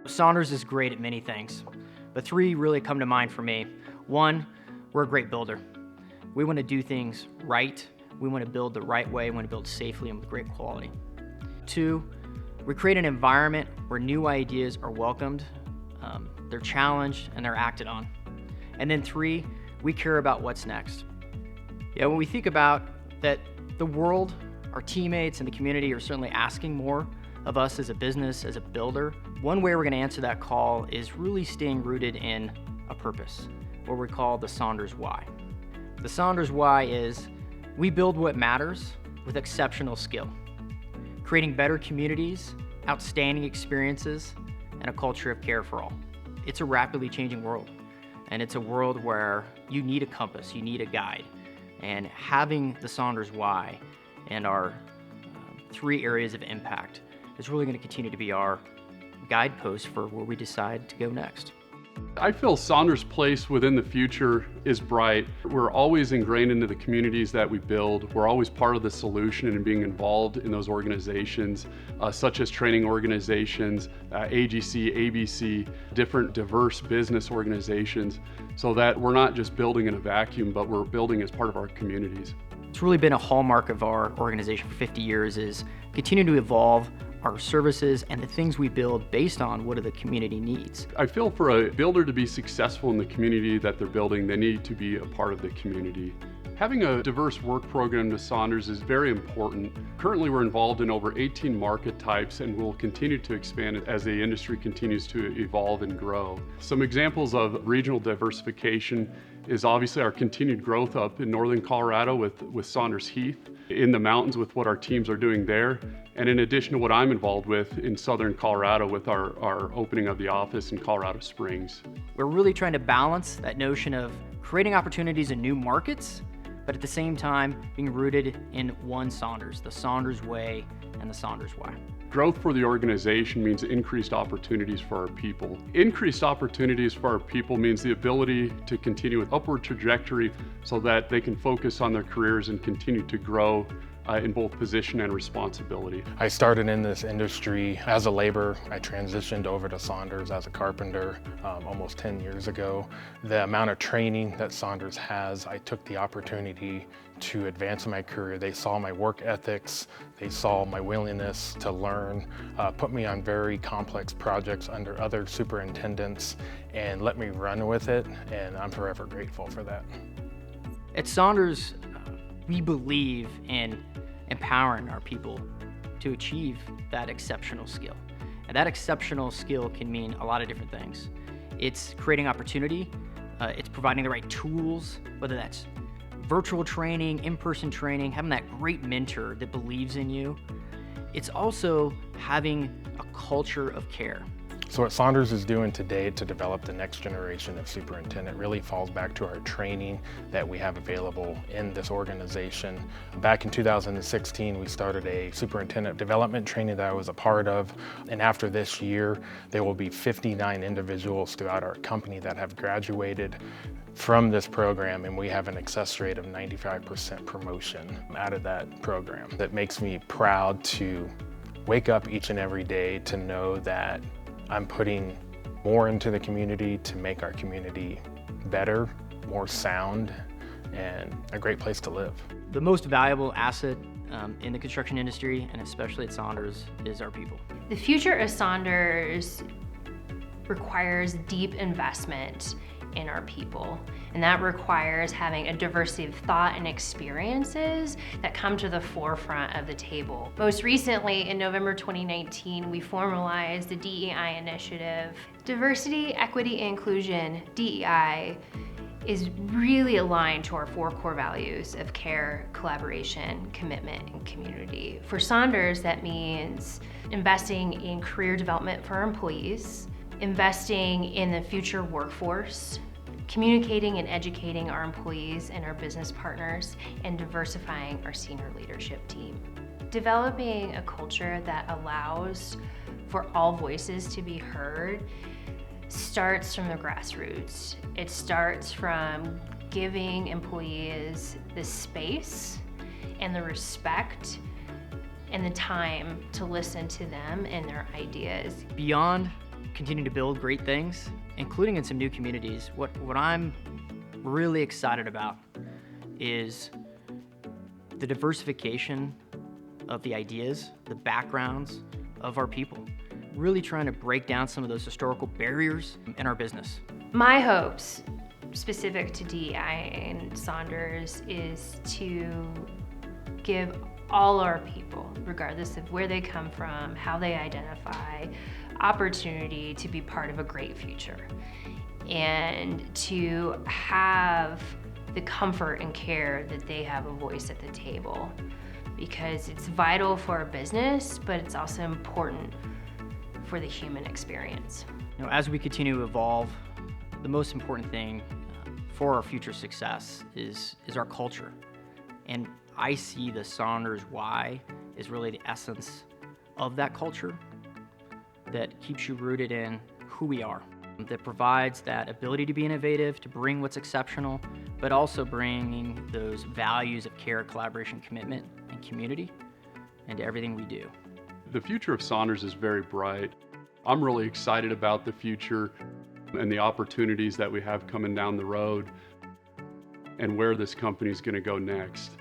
Saunders is great at many things, but three really come to mind for me. One, we're a great builder. We want to do things right. We want to build the right way. We want to build safely and with great quality. Two, we create an environment where new ideas are welcomed, they're challenged, and they're acted on. And then three, we care about what's next. Yeah, when we think about that, the world, our teammates, and the community are certainly asking more of us as a business, as a builder. One way we're going to answer that call is really staying rooted in a purpose, what we call the Saunders Why. The Saunders Why is we build what matters with exceptional skill, creating better communities, outstanding experiences, and a culture of care for all. It's a rapidly changing world, and it's a world where you need a compass, you need a guide, and having the Saunders Why and our three areas of impact is really going to continue to be our guidepost for where we decide to go next. I feel Saunders' place within the future is bright. We're always ingrained into the communities that we build. We're always part of the solution and being involved in those organizations, such as training organizations, AGC, ABC, different diverse business organizations, so that we're not just building in a vacuum, but we're building as part of our communities. It's really been a hallmark of our organization for 50 years is continuing to evolve our services and the things we build based on what are the community needs. I feel for a builder to be successful in the community that they're building, they need to be a part of the community. Having a diverse work program to Saunders is very important. Currently, we're involved in over 18 market types and will continue to expand as the industry continues to evolve and grow. Some examples of regional diversification is obviously our continued growth up in northern Colorado with Saunders Heath, in the mountains with what our teams are doing there, and in addition to what I'm involved with in southern Colorado with our opening of the office in Colorado Springs. We're really trying to balance that notion of creating opportunities in new markets, but at the same time being rooted in one Saunders, the Saunders Way and the Saunders Why. Growth for the organization means increased opportunities for our people. Increased opportunities for our people means the ability to continue with upward trajectory so that they can focus on their careers and continue to grow in both position and responsibility. I started in this industry as a laborer. I transitioned over to Saunders as a carpenter almost 10 years ago. The amount of training that Saunders has, I took the opportunity to advance in my career. They saw my work ethics, they saw my willingness to learn, put me on very complex projects under other superintendents and let me run with it, and I'm forever grateful for that. At Saunders, we believe in empowering our people to achieve that exceptional skill. And that exceptional skill can mean a lot of different things. It's creating opportunity, it's providing the right tools, whether that's virtual training, in-person training, having that great mentor that believes in you. It's also having a culture of care. So what Saunders is doing today to develop the next generation of superintendent really falls back to our training that we have available in this organization. Back in 2016, we started a superintendent development training that I was a part of. And after this year, there will be 59 individuals throughout our company that have graduated from this program, and we have an success rate of 95% promotion out of that program. That makes me proud to wake up each and every day to know that I'm putting more into the community to make our community better, more sound, and a great place to live. The most valuable asset in the construction industry, and especially at Saunders, is our people. The future of Saunders requires deep investment in our people, and that requires having a diversity of thought and experiences that come to the forefront of the table. Most recently, in November 2019, we formalized the DEI initiative. Diversity, equity, and inclusion, DEI, is really aligned to our 4 core values of care, collaboration, commitment, and community. For Saunders, that means investing in career development for our employees, investing in the future workforce, communicating and educating our employees and our business partners, and diversifying our senior leadership team. Developing a culture that allows for all voices to be heard starts from the grassroots. It starts from giving employees the space and the respect and the time to listen to them and their ideas. Beyond continue to build great things, including in some new communities. What I'm really excited about is the diversification of the ideas, the backgrounds of our people. Really trying to break down some of those historical barriers in our business. My hopes, specific to DEI and Saunders, is to give all our people, regardless of where they come from, how they identify, opportunity to be part of a great future and to have the comfort and care that they have a voice at the table, because it's vital for our business, but it's also important for the human experience. As we continue to evolve, the most important thing for our future success is our culture. And I see the Saunders why is really the essence of that culture that keeps you rooted in who we are, that provides that ability to be innovative, to bring what's exceptional, but also bringing those values of care, collaboration, commitment, and community into everything we do. The future of Saunders is very bright. I'm really excited about the future and the opportunities that we have coming down the road and where this company is going to go next.